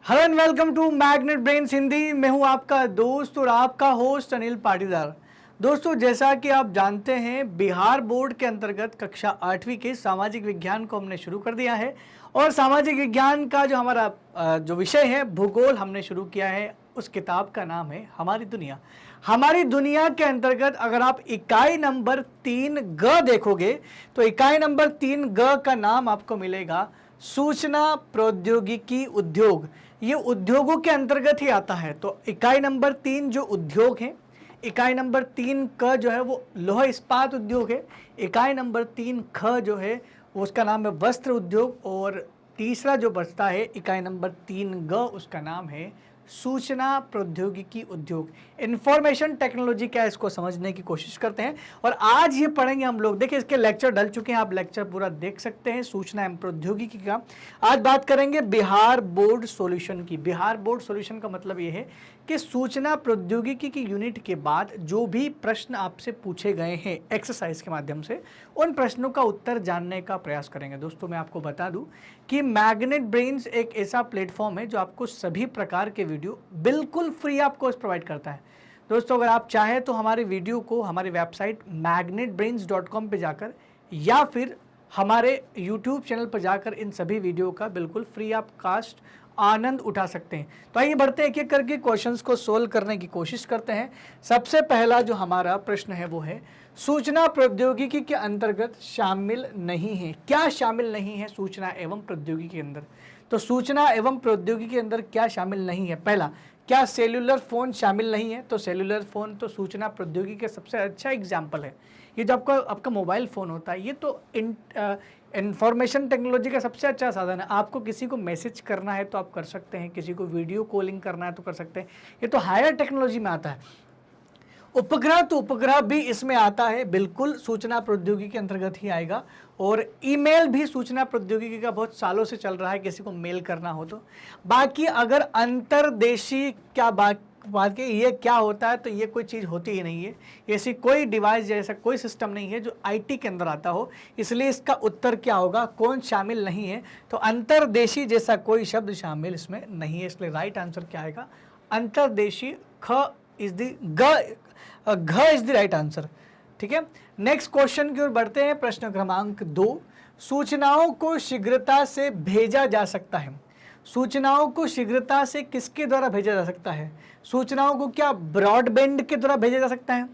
Hello and welcome to Magnet Brains Hindi. मैं हूं आपका दोस्त और आपका होस्ट अनिल पाटीदार। दोस्तों, जैसा कि आप जानते हैं, बिहार बोर्ड के अंतर्गत कक्षा 8वीं के सामाजिक विज्ञान को हमने शुरू कर दिया है और सामाजिक विज्ञान का जो हमारा जो विषय है भूगोल हमने शुरू किया है। उस किताब का नाम है हमारी दुनिया। हमारी दुनिया के अंतर्गत अगर आप इकाई नंबर 3 ग देखोगे तो इकाई नंबर 3 ग का नाम आपको मिलेगा सूचना प्रौद्योगिकी उद्योग। ये उद्योगों के अंतर्गत ही आता है। तो इकाई नंबर 3 जो उद्योग है, इकाई नंबर 3 क जो है वो लोह इस्पात उद्योग है। इकाई नंबर 3 ख जो है वो उसका नाम है वस्त्र उद्योग। और तीसरा जो बचता है इकाई नंबर 3 ग, उसका नाम है सूचना प्रौद्योगिकी उद्योग। इंफॉर्मेशन टेक्नोलॉजी क्या है, इसको समझने की कोशिश करते हैं और आज ये पढ़ेंगे हम लोग। देखिए, इसके लेक्चर डल चुके हैं, आप लेक्चर पूरा देख सकते हैं सूचना एवं प्रौद्योगिकी का। आज बात करेंगे बिहार बोर्ड सॉल्यूशन की। बिहार बोर्ड सॉल्यूशन का मतलब ये है कि सूचना प्रौद्योगिकी की यूनिट के बाद जो भी प्रश्न आपसे पूछे गए हैं एक्सरसाइज के माध्यम से, उन प्रश्नों का उत्तर जानने का प्रयास करेंगे। दोस्तों, मैं आपको बता दूं कि मैग्नेट ब्रेन्स एक ऐसा प्लेटफॉर्म है जो आपको सभी प्रकार के वीडियो बिल्कुल फ्री आपको प्रोवाइड करता है। दोस्तों, अगर आप चाहें तो हमारे वीडियो को हमारी वेबसाइट magnetbrains.com पे जाकर या फिर हमारे यूट्यूब चैनल पर जाकर इन सभी वीडियो का बिल्कुल फ्री आप कास्ट आनंद उठा सकते हैं। तो आइए बढ़ते हैं, एक एक करके क्वेश्चंस को सोल्व करने की कोशिश करते हैं। सबसे पहला जो हमारा प्रश्न है वो है सूचना प्रौद्योगिकी के अंतर्गत शामिल नहीं है। क्या शामिल नहीं है सूचना एवं प्रौद्योगिकी के अंदर? तो सूचना एवं प्रौद्योगिकी के अंदर क्या शामिल नहीं है? पहला, क्या सेल्यूलर फ़ोन शामिल नहीं है? तो सेल्यूलर फ़ोन तो सूचना प्रौद्योगिकी का सबसे अच्छा एग्जाम्पल है। ये जो आपका मोबाइल फ़ोन होता है, ये तो इंफॉर्मेशन टेक्नोलॉजी का सबसे अच्छा साधन है। आपको किसी को मैसेज करना है तो आप कर सकते हैं, किसी को वीडियो कॉलिंग करना है तो कर सकते हैं। ये तो हायर टेक्नोलॉजी में आता है। उपग्रह, तो उपग्रह भी इसमें आता है, बिल्कुल सूचना प्रौद्योगिकी के अंतर्गत ही आएगा। और ईमेल भी सूचना प्रौद्योगिकी का बहुत सालों से चल रहा है, किसी को मेल करना हो तो। बाकी अगर अंतर्देशीय क्या बात की ये क्या होता है, तो ये कोई चीज़ होती ही नहीं है। ऐसी कोई डिवाइस जैसा कोई सिस्टम नहीं है जो आईटी के अंदर आता हो। इसलिए इसका उत्तर क्या होगा, कौन शामिल नहीं है? तो अंतर्देशीय जैसा कोई शब्द शामिल इसमें नहीं है। इसलिए राइट आंसर क्या आएगा? अंतर्देशीय। ख इज द घ इज द राइट आंसर। ठीक है, नेक्स्ट क्वेश्चन की ओर बढ़ते हैं। प्रश्न क्रमांक 2, सूचनाओं को शीघ्रता से भेजा जा सकता है। सूचनाओं को शीघ्रता से किसके द्वारा भेजा जा सकता है? सूचनाओं को क्या ब्रॉडबैंड के द्वारा भेजा जा सकता है?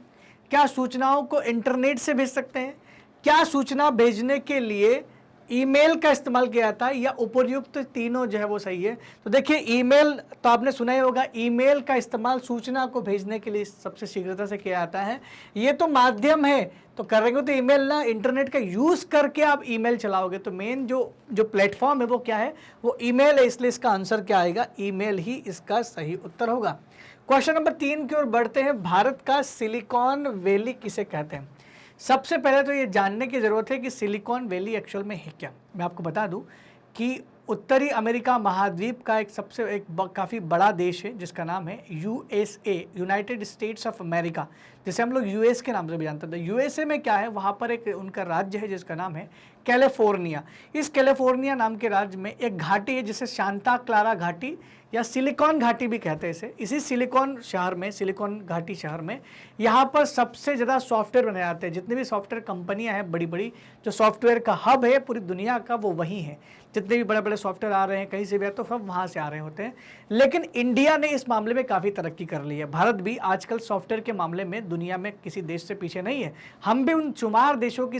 क्या सूचनाओं को इंटरनेट से भेज सकते हैं? क्या सूचना भेजने के लिए ईमेल का इस्तेमाल किया जाता है, या उपर्युक्त तीनों जो है वो सही है? तो देखिए, ईमेल तो आपने सुना ही होगा, ईमेल का इस्तेमाल सूचना को भेजने के लिए सबसे शीघ्रता से किया जाता है। ये तो माध्यम है, तो करेंगे तो ईमेल ना, इंटरनेट का यूज़ करके आप ईमेल चलाओगे। तो मेन जो प्लेटफॉर्म है वो क्या है? वो ईमेल है। इसलिए इसका आंसर क्या आएगा? ईमेल ही इसका सही उत्तर होगा। क्वेश्चन नंबर 3 की ओर बढ़ते हैं। भारत का सिलिकॉन वैली किसे कहते हैं? सबसे पहले तो ये जानने की ज़रूरत है कि सिलिकॉन वैली एक्चुअल में है क्या। मैं आपको बता दूं कि उत्तरी अमेरिका महाद्वीप का काफ़ी बड़ा देश है जिसका नाम है USA, United states of America, जिसे हम लोग यूएस के नाम से भी जानते थे। यूएसए में क्या है, वहाँ पर एक उनका राज्य है जिसका नाम है कैलिफोर्निया। इस कैलिफोर्निया नाम के राज्य में एक घाटी है जिसे शांता क्लारा घाटी या सिलिकॉन घाटी भी कहते हैं इसे। इसी सिलिकॉन घाटी शहर में यहाँ पर सबसे ज़्यादा सॉफ्टवेयर बनाए जाते हैं। जितनी भी सॉफ्टवेयर कंपनियाँ हैं बड़ी बड़ी, जो सॉफ्टवेयर का हब है पूरी दुनिया का, वो वहीं है। जितने भी बड़े बड़े सॉफ्टवेयर आ रहे हैं कहीं से भी, तो सब वहाँ से आ रहे होते हैं। लेकिन इंडिया ने इस मामले में काफ़ी तरक्की कर ली है। भारत भी आजकल सॉफ्टवेयर के मामले में दुनिया में किसी देश से पीछे नहीं है। हम भी उन शुमार देशों की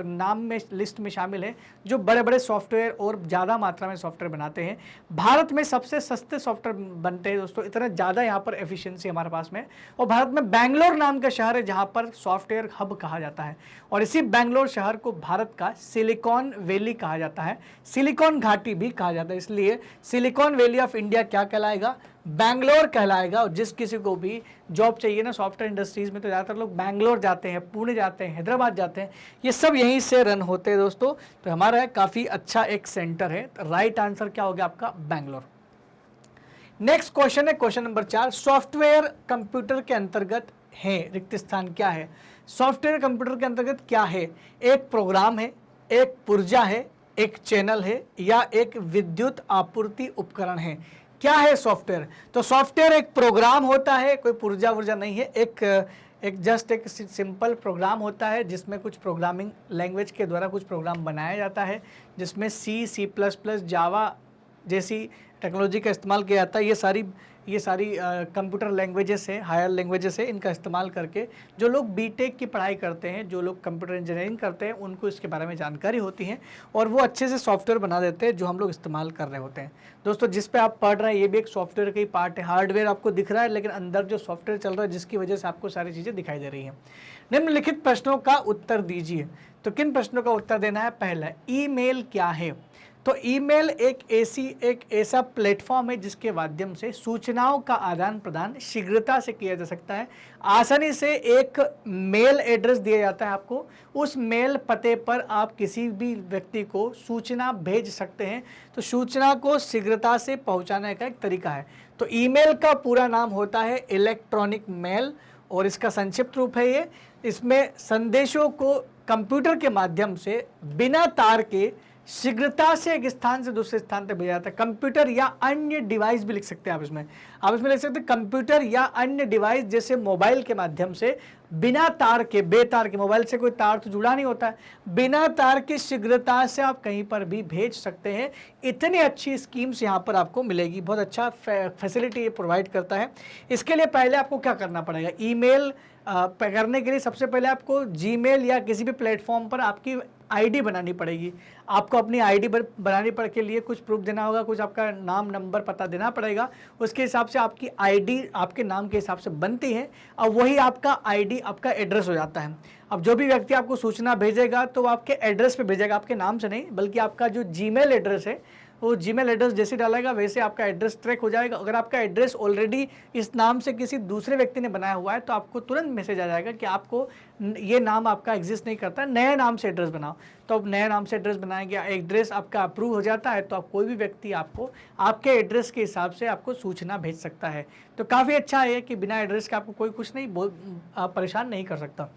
नाम में लिस्ट में शामिल है जो बड़े बड़े सॉफ्टवेयर और ज़्यादा मात्रा में सॉफ्टवेयर बनाते हैं। भारत में सबसे सस्ते सॉफ्टवेयर बनते हैं दोस्तों, इतना ज़्यादा यहाँ पर एफिशिएंसी हमारे पास में। और भारत में बेंगलोर नाम का शहर है जहाँ पर सॉफ्टवेयर हब कहा जाता है, और इसी बेंगलोर शहर को भारत का सिलिकॉन वैली कहा जाता है, सिलिकॉन घाटी भी कहा जाता है। इसलिए सिलिकॉन वैली ऑफ इंडिया क्या कहलाएगा? बैंगलोर कहलाएगा। और जिस किसी को भी जॉब चाहिए ना सॉफ्टवेयर इंडस्ट्रीज़ में, तो ज़्यादातर लोग बैंगलोर जाते हैं, पुणे जाते हैं, हैदराबाद जाते हैं, ये सब यहीं से रन होते हैं दोस्तों। तो हमारा काफ़ी अच्छा एक सेंटर है। तो राइट आंसर क्या हो गया आपका? बैंगलोर। नेक्स्ट क्वेश्चन है क्वेश्चन नंबर 4, सॉफ्टवेयर कंप्यूटर के अंतर्गत है, रिक्त स्थान क्या है? सॉफ्टवेयर कंप्यूटर के अंतर्गत क्या है? एक प्रोग्राम है, एक पुर्जा है, एक चैनल है, या एक विद्युत आपूर्ति उपकरण है? क्या है सॉफ्टवेयर? तो सॉफ्टवेयर एक प्रोग्राम होता है, कोई पुर्जा वुर्जा नहीं है, एक जस्ट एक सिंपल प्रोग्राम होता है जिसमें कुछ प्रोग्रामिंग लैंग्वेज के द्वारा कुछ प्रोग्राम बनाया जाता है, जिसमें सी प्लस प्लस, जावा जैसी टेक्नोलॉजी का इस्तेमाल किया जाता है। ये सारी कंप्यूटर लैंग्वेजेस है, हायर लैंग्वेजेस है, इनका इस्तेमाल करके जो लोग बीटेक की पढ़ाई करते हैं, जो लोग कंप्यूटर इंजीनियरिंग करते हैं, उनको इसके बारे में जानकारी होती है और वो अच्छे से सॉफ्टवेयर बना देते हैं जो हम लोग इस्तेमाल कर रहे होते हैं। दोस्तों, जिस पे आप पढ़ रहे हैं ये भी एक सॉफ्टवेयर का ही पार्ट है। हार्डवेयर आपको दिख रहा है, लेकिन अंदर जो सॉफ्टवेयर चल रहा है जिसकी वजह से आपको सारी चीज़ें दिखाई दे रही हैं। निम्नलिखित प्रश्नों का उत्तर दीजिए। तो किन प्रश्नों का उत्तर देना है? पहला, ईमेल क्या है? तो ईमेल एक ऐसा प्लेटफॉर्म है जिसके माध्यम से सूचनाओं का आदान प्रदान शीघ्रता से किया जा सकता है। आसानी से एक मेल एड्रेस दिया जाता है आपको, उस मेल पते पर आप किसी भी व्यक्ति को सूचना भेज सकते हैं। तो सूचना को शीघ्रता से पहुंचाने का एक तरीका है। तो ईमेल का पूरा नाम होता है इलेक्ट्रॉनिक मेल और इसका संक्षिप्त रूप है ये। इसमें संदेशों को कंप्यूटर के माध्यम से बिना तार के शीघ्रता से एक स्थान से दूसरे स्थान तक भेजा जाता है। कंप्यूटर या अन्य डिवाइस भी लिख सकते हैं आप इसमें लिख सकते हैं कंप्यूटर या अन्य डिवाइस जैसे मोबाइल के माध्यम से बिना तार के, बेतार के, मोबाइल से कोई तार तो जुड़ा नहीं होता है, बिना तार की शीघ्रता से आप कहीं पर भी भेज सकते हैं। इतनी अच्छी स्कीम्स यहाँ पर आपको मिलेगी, बहुत अच्छा फैसिलिटी ये प्रोवाइड करता है। इसके लिए पहले आपको क्या करना पड़ेगा? ईमेल करने के लिए सबसे पहले आपको जीमेल या किसी भी प्लेटफॉर्म पर आपकी आईडी बनानी पड़ेगी। आपको अपनी आईडी बनाने पर के लिए कुछ प्रूफ देना होगा, कुछ आपका नाम, नंबर, पता देना पड़ेगा। उसके हिसाब से आपकी आईडी आपके नाम के हिसाब से बनती है और वही आपका आईडी आपका एड्रेस हो जाता है। अब जो भी व्यक्ति आपको सूचना भेजेगा तो वो आपके एड्रेस पे भेजेगा, आपके नाम से नहीं, बल्कि आपका जो जीमेल एड्रेस है वो जीमेल एड्रेस जैसे डालेगा वैसे आपका एड्रेस ट्रैक हो जाएगा। अगर आपका एड्रेस ऑलरेडी इस नाम से किसी दूसरे व्यक्ति ने बनाया हुआ है तो आपको तुरंत मैसेज आ जाएगा कि आपको ये नाम आपका एग्जिस्ट नहीं करता, नए नाम से एड्रेस बनाओ। तो अब नए नाम से एड्रेस बनाएंगे, एड्रेस आपका अप्रूव हो जाता है तो आप कोई भी व्यक्ति आपको आपके एड्रेस के हिसाब से आपको सूचना भेज सकता है। तो काफ़ी अच्छा है कि बिना एड्रेस के आपको कोई कुछ नहीं परेशान नहीं कर सकता।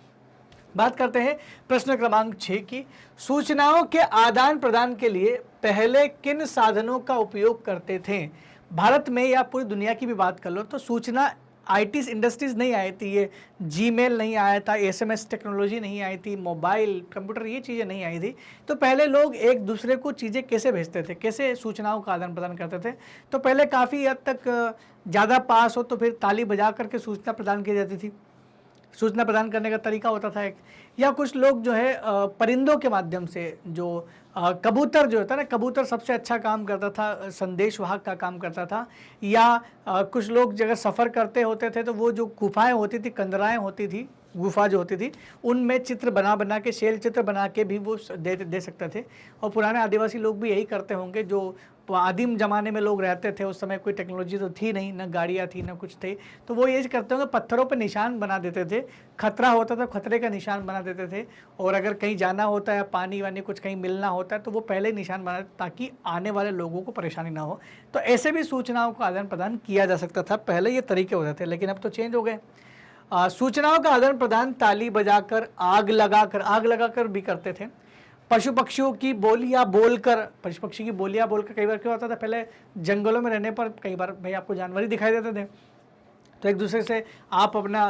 बात करते हैं प्रश्न क्रमांक 6 की। सूचनाओं के आदान प्रदान के लिए पहले किन साधनों का उपयोग करते थे? भारत में या पूरी दुनिया की भी बात कर लो तो सूचना आईटी इंडस्ट्रीज नहीं आई थी, ये जीमेल नहीं आया था, एसएमएस टेक्नोलॉजी नहीं आई थी, मोबाइल, कंप्यूटर, ये चीज़ें नहीं आई थी। तो पहले लोग एक दूसरे को चीज़ें कैसे भेजते थे, कैसे सूचनाओं का आदान प्रदान करते थे? तो पहले काफ़ी हद तक ज़्यादा पास हो तो फिर ताली बजा करके सूचना प्रदान की जाती थी। सूचना प्रदान करने का तरीका होता था एक, या कुछ लोग जो है परिंदों के माध्यम से, जो कबूतर जो होता है ना, कबूतर सबसे अच्छा काम करता था, संदेश वाहक का काम करता था। या कुछ लोग जगह सफ़र करते होते थे तो वो जो गुफाएं होती थी, कंदराएं होती थी, गुफा जो होती थी उनमें चित्र बना के, शैल चित्र बना के भी वो दे सकते थे। और पुराने आदिवासी लोग भी यही करते होंगे। जो आदिम ज़माने में लोग रहते थे उस समय कोई टेक्नोलॉजी तो थी नहीं, ना गाड़ियाँ थी ना कुछ थे, तो वो ये करते होंगे, पत्थरों पर निशान बना देते थे। खतरा होता था, खतरे का निशान बना देते थे। और अगर कहीं जाना होता है, पानी वानी कुछ कहीं मिलना होता है तो वो पहले निशान बना ताकि आने वाले लोगों को परेशानी ना हो। तो ऐसे भी सूचनाओं का आदान प्रदान किया जा सकता था, पहले ये तरीके होते थे, लेकिन अब तो चेंज हो गए। सूचनाओं का आदान प्रदान ताली बजाकर, आग लगाकर भी करते थे। पशु पक्षियों की बोलियाँ बोलकर, पशु पक्षी की बोलियाँ बोलकर, कई बार क्या होता था, पहले जंगलों में रहने पर कई बार भाई आपको जानवर ही दिखाई देते थे, तो एक दूसरे से आप अपना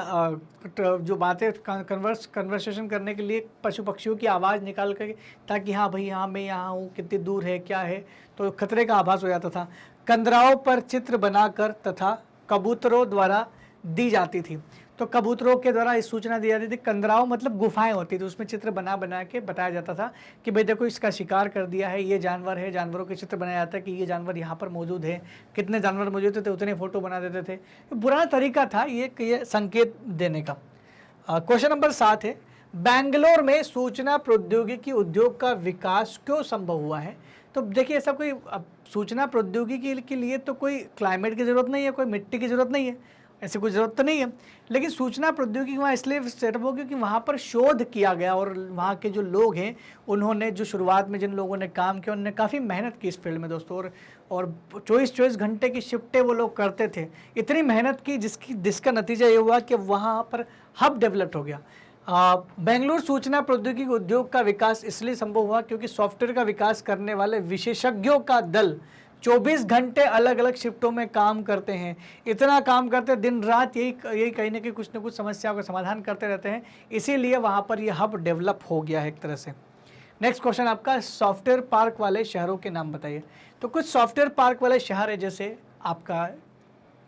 जो बातें कन्वर्सेशन करने के लिए पशु पक्षियों की आवाज़ निकाल कर, ताकि हाँ भाई हाँ मैं यहाँ हूँ, कितनी दूर है, क्या है, तो खतरे का आभास हो जाता था। कंदराओं पर चित्र बनाकर तथा कबूतरों द्वारा दी जाती थी। तो कबूतरों के द्वारा इस सूचना दी जाती थी। कंदराओं मतलब गुफाएं होती थी, उसमें चित्र बना के बताया जाता था कि भाई देखो इसका शिकार कर दिया है, ये जानवर है, जानवरों के चित्र बनाया जाता है कि ये जानवर यहाँ पर मौजूद है, कितने जानवर मौजूद थे उतने फोटो बना देते थे। पुराना तरीका था ये संकेत देने का। क्वेश्चन नंबर 7 है, बैंगलोर में सूचना प्रौद्योगिकी उद्योग का विकास क्यों संभव हुआ है? तो देखिए, ऐसा कोई सूचना प्रौद्योगिकी के लिए तो कोई क्लाइमेट की ज़रूरत नहीं है, कोई मिट्टी की ज़रूरत नहीं है, ऐसी कोई ज़रूरत तो नहीं है। लेकिन सूचना प्रौद्योगिकी वहाँ इसलिए सेटअप हो क्योंकि वहाँ पर शोध किया गया और वहाँ के जो लोग हैं उन्होंने, जो शुरुआत में जिन लोगों ने काम किया, उन्होंने काफ़ी मेहनत की इस फील्ड में दोस्तों। और 24 घंटे की शिफ्टें वो लोग करते थे, इतनी मेहनत की जिसका नतीजा ये हुआ कि वहाँ पर हब डेवलप हो गया। बेंगलुरु सूचना प्रौद्योगिकी उद्योग का विकास इसलिए संभव हुआ क्योंकि सॉफ्टवेयर का विकास करने वाले विशेषज्ञों का दल 24 घंटे अलग अलग शिफ्टों में काम करते हैं, इतना काम करते हैं, दिन रात यही कहीं ना कहीं कुछ ना कुछ समस्याओं का समाधान करते रहते हैं, इसीलिए वहाँ पर ये हब डेवलप हो गया है एक तरह से। नेक्स्ट क्वेश्चन आपका, सॉफ्टवेयर पार्क वाले शहरों के नाम बताइए। तो कुछ सॉफ्टवेयर पार्क वाले शहर है, जैसे आपका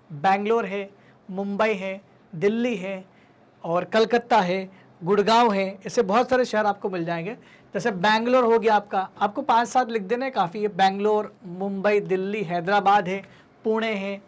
बेंगलोर है, मुंबई है, दिल्ली है और कलकत्ता है, गुड़गांव है, ऐसे बहुत सारे शहर आपको मिल जाएंगे। जैसे बेंगलोर हो गया आपको 5-7 लिख देना है काफ़ी है। बेंगलोर, मुंबई, दिल्ली, हैदराबाद है, पुणे है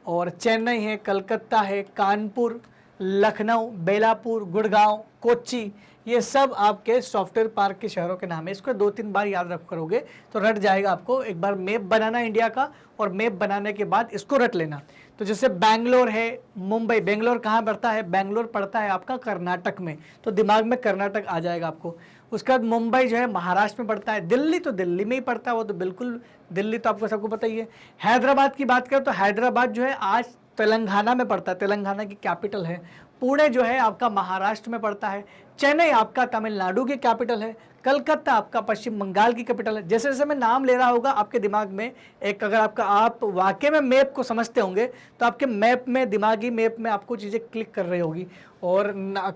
और चेन्नई है, कलकत्ता है, कानपुर, लखनऊ, बेलापुर, गुड़गांव, कोच्चि, ये सब आपके सॉफ्टवेयर पार्क के शहरों के नाम है। इसको 2-3 बार याद रख करोगे तो रट जाएगा आपको। एक बार मैप बनाना इंडिया का, और मैप बनाने के बाद इसको रट लेना। तो जैसे बेंगलोर है, मुंबई, बेंगलोर कहाँ पड़ता है? बेंगलोर पड़ता है आपका कर्नाटक में, तो दिमाग में कर्नाटक आ जाएगा आपको। उसके बाद मुंबई जो है महाराष्ट्र में पड़ता है। दिल्ली तो दिल्ली में ही पड़ता है, वो तो बिल्कुल दिल्ली तो आपको सबको पता ही है। हैदराबाद की बात करें तो हैदराबाद जो है आज तेलंगाना में पड़ता है, तेलंगाना की कैपिटल है। पुणे जो है आपका महाराष्ट्र में पड़ता है। चेन्नई आपका तमिलनाडु की कैपिटल है। कलकत्ता आपका पश्चिम बंगाल की कैपिटल है। जैसे जैसे मैं नाम ले रहा होगा आपके दिमाग में एक, अगर आप वाकई में मैप को समझते होंगे तो आपके मैप में, दिमागी मैप में आपको चीज़ें क्लिक कर रही होगी। और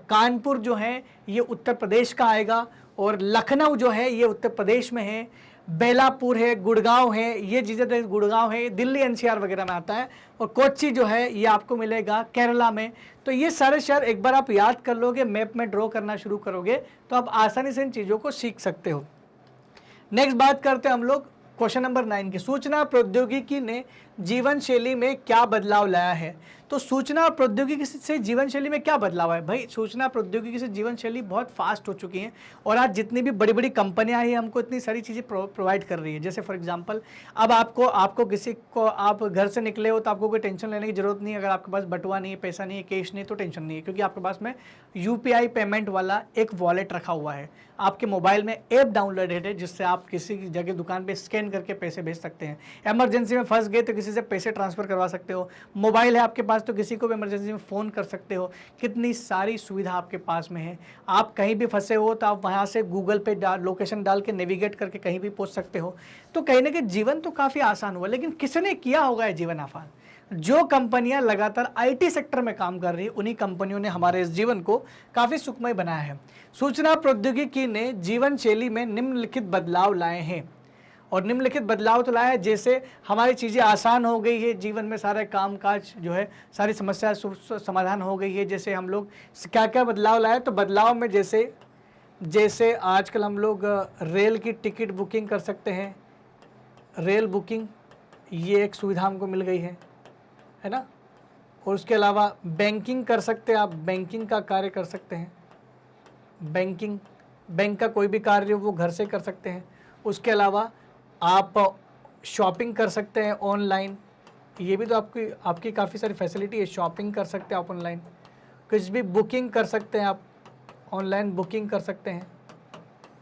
कानपुर जो है ये उत्तर प्रदेश का आएगा, और लखनऊ जो है ये उत्तर प्रदेश में है। बेलापुर है, गुड़गांव है, ये चीज़ें गुड़गांव है, दिल्ली एनसीआर वगैरह में आता है। और कोच्चि जो है ये आपको मिलेगा केरला में। तो ये सारे शहर एक बार आप याद कर लोगे, मैप में ड्रॉ करना शुरू करोगे तो आप आसानी से इन चीज़ों को सीख सकते हो। नेक्स्ट बात करते हैं हम लोग क्वेश्चन नंबर 9 की, सूचना प्रौद्योगिकी ने जीवन शैली में क्या बदलाव लाया है। तो सूचना प्रौद्योगिकी से जीवन शैली में क्या बदलाव है? भाई सूचना प्रौद्योगिकी से जीवन शैली बहुत फास्ट हो चुकी है, और आज जितनी भी बड़ी बड़ी कंपनियां हैं हमको इतनी सारी चीज़ें प्रोवाइड कर रही है। जैसे फॉर एग्जांपल अब आपको किसी को, आप घर से निकले हो तो आपको कोई टेंशन लेने की जरूरत नहीं है। अगर आपके पास बटुआ नहीं है, पैसा नहीं है, कैश नहीं है तो टेंशन नहीं है, क्योंकि आपके पास में UPI पेमेंट वाला एक वॉलेट रखा हुआ है। आपके मोबाइल में ऐप डाउनलोडेड है जिससे आप किसी जगह दुकान पे स्कैन करके पैसे भेज सकते हैं। इमरजेंसी में फंस गए तो किसी से पैसे ट्रांसफ़र करवा सकते हो। मोबाइल है आपके पास तो किसी को भी इमरजेंसी में फ़ोन कर सकते हो। कितनी सारी सुविधा आपके पास में है। आप कहीं भी फंसे हो तो आप वहाँ से गूगल पे लोकेशन डाल के नेविगेट करके कहीं भी पहुँच सकते हो। तो कहीं ना कहीं जीवन तो काफ़ी आसान हुआ, लेकिन किसने किया होगा ये जीवन आसान? जो कंपनियां लगातार IT सेक्टर में काम कर रही है, उन्हीं कंपनियों ने हमारे इस जीवन को काफ़ी सुखमय बनाया है। सूचना प्रौद्योगिकी ने जीवन शैली में निम्नलिखित बदलाव लाए हैं, और निम्नलिखित बदलाव तो लाया है, जैसे हमारी चीज़ें आसान हो गई है, जीवन में सारे काम काज जो है, सारी समस्या समाधान हो गई है। जैसे हम लोग क्या क्या बदलाव लाए, तो बदलाव में जैसे आजकल हम लोग रेल की टिकट बुकिंग कर सकते हैं। रेल बुकिंग ये एक सुविधा हमको मिल गई है ना। और उसके अलावा बैंकिंग कर सकते हैं, आप बैंकिंग का कार्य कर सकते हैं। बैंक का कोई भी कार्य वो घर से कर सकते हैं। उसके अलावा आप शॉपिंग कर सकते हैं ऑनलाइन, ये भी तो आपकी काफ़ी सारी फैसिलिटी है। शॉपिंग कर सकते हैं आप ऑनलाइन, कुछ भी बुकिंग कर सकते हैं आप ऑनलाइन, बुकिंग कर सकते हैं।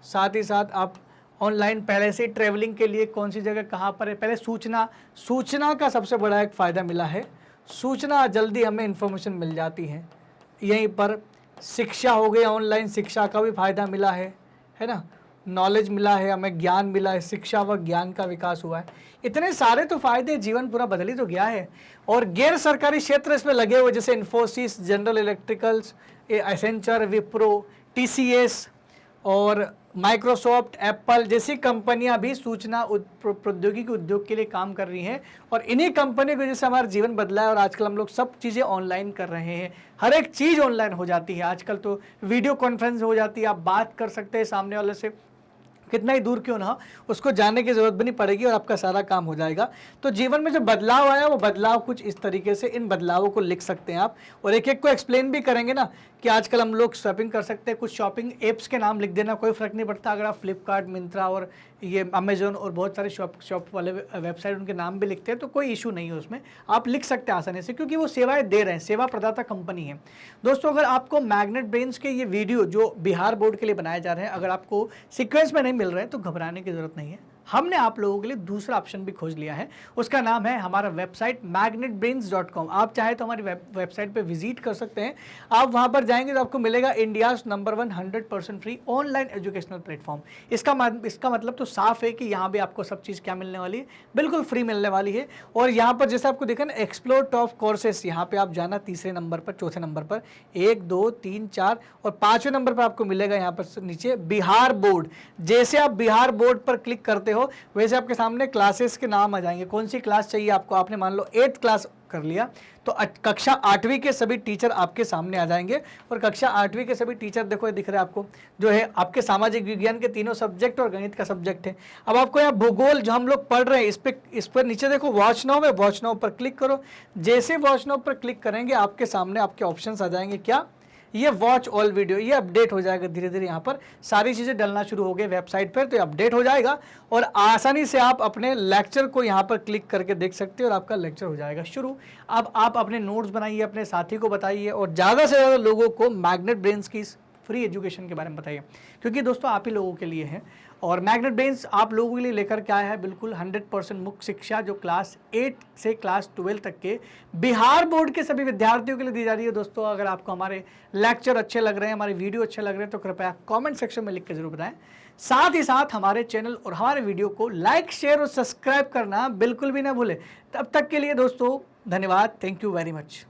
साथ ही साथ आप ऑनलाइन पहले से ट्रैवलिंग के लिए कौन सी जगह कहाँ पर है, पहले सूचना का सबसे बड़ा एक फ़ायदा मिला है। सूचना जल्दी हमें इन्फॉर्मेशन मिल जाती है। यहीं पर शिक्षा हो गई, ऑनलाइन शिक्षा का भी फ़ायदा मिला है ना। नॉलेज मिला है, हमें ज्ञान मिला है, शिक्षा व ज्ञान का विकास हुआ है। इतने सारे तो फ़ायदे, जीवन पूरा बदल ही तो गया है। और गैर सरकारी क्षेत्र इसमें लगे हुए, जैसे Infosys, general electricals, Accenture, Wipro, TCS और माइक्रोसॉफ्ट, एप्पल जैसी कंपनियां भी सूचना प्रौद्योगिकी उद्योग के लिए काम कर रही हैं। और इन्हीं कंपनियों की वजह से हमारा जीवन बदला है, और आजकल हम लोग सब चीज़ें ऑनलाइन कर रहे हैं। हर एक चीज़ ऑनलाइन हो जाती है आजकल, तो वीडियो कॉन्फ्रेंस हो जाती है, आप बात कर सकते हैं सामने वाले से, कितना ही दूर क्यों ना हो, उसको जानने की ज़रूरत भी नहीं पड़ेगी और आपका सारा काम हो जाएगा। तो जीवन में जो बदलाव आया वो बदलाव कुछ इस तरीके से, इन बदलावों को लिख सकते हैं आप, और एक एक को एक्सप्लेन भी करेंगे ना कि आजकल हम लोग शॉपिंग कर सकते हैं। कुछ शॉपिंग एप्स के नाम लिख देना, कोई फ़र्क नहीं पड़ता। अगर आप फ्लिपकार्ट, मिंत्रा और ये अमेजोन और बहुत सारे शॉप वाले वेबसाइट उनके नाम भी लिखते हैं, तो कोई इशू नहीं है उसमें, आप लिख सकते हैं आसानी से, क्योंकि वो सेवाएं दे रहे हैं, सेवा प्रदाता कंपनी है। दोस्तों अगर आपको मैग्नेट ब्रेन्स के ये वीडियो जो बिहार बोर्ड के लिए बनाए जा रहे हैं, अगर आपको सीक्वेंस में नहीं मिल रहे हैं तो घबराने की ज़रूरत नहीं है। हमने आप लोगों के लिए दूसरा ऑप्शन भी खोज लिया है, उसका नाम है हमारा वेबसाइट magnetbrains.com। आप चाहे तो हमारी वेबसाइट पे विजिट कर सकते हैं। आप वहां पर जाएंगे तो आपको मिलेगा India's number 1 100% free online educational platform. इसका मतलब तो साफ है कि यहाँ भी आपको सब चीज़ क्या मिलने वाली है, बिल्कुल फ्री मिलने वाली है। और यहाँ पर जैसे आपको देखा ना एक्सप्लोर टॉप कोर्सेस, यहाँ पे आप जाना तीसरे नंबर पर, चौथे नंबर पर 1 2 3 4 और 5वें नंबर पर आपको मिलेगा यहाँ पर नीचे बिहार बोर्ड। जैसे आप बिहार बोर्ड पर क्लिक करते हो वैसे आपके सामने क्लासेस के नाम आ जाएंगे, कौन सी क्लास चाहिए आपको। आपने मान लो 8th क्लास कर लिया तो कक्षा 8वीं के सभी टीचर आपके सामने आ जाएंगे। और कक्षा 8वीं के सभी टीचर देखो ये दिख रहा है आपको, जो है आपके सामाजिक विज्ञान के तीनों सब्जेक्ट और गणित का सब्जेक्ट है। अब आपको यहाँ भूगोल जो हम लोग पढ़ रहे हैं इस पर नीचे देखो वॉच नाउ है, वॉच नाउ पर क्लिक करो। जैसे वॉच नाउ पर क्लिक करेंगे आपके सामने आपके ऑप्शंस आ जाएंगे, क्या ये वॉच ऑल वीडियो, ये अपडेट हो जाएगा धीरे धीरे। यहाँ पर सारी चीज़ें डलना शुरू हो गई वेबसाइट पर, तो ये अपडेट हो जाएगा और आसानी से आप अपने लेक्चर को यहाँ पर क्लिक करके देख सकते हो और आपका लेक्चर हो जाएगा शुरू। अब आप अपने नोट्स बनाइए, अपने साथी को बताइए और ज़्यादा से ज़्यादा लोगों को मैग्नेट ब्रेन्स की फ्री एजुकेशन के बारे में बताइए, क्योंकि दोस्तों आप ही लोगों के लिए है। और मैग्नेट ब्रेन्स आप लोगों के लिए लेकर के आया है बिल्कुल 100% मुक्त शिक्षा, जो क्लास 8 से क्लास 12 तक के बिहार बोर्ड के सभी विद्यार्थियों के लिए दी जा रही है। दोस्तों अगर आपको हमारे लेक्चर अच्छे लग रहे हैं, हमारे वीडियो अच्छे लग रहे हैं तो कृपया कमेंट सेक्शन में लिख के जरूर बताएं। साथ ही साथ हमारे चैनल और हमारे वीडियो को लाइक, शेयर और सब्सक्राइब करना बिल्कुल भी ना भूलें। तब तक के लिए दोस्तों धन्यवाद, थैंक यू वेरी मच।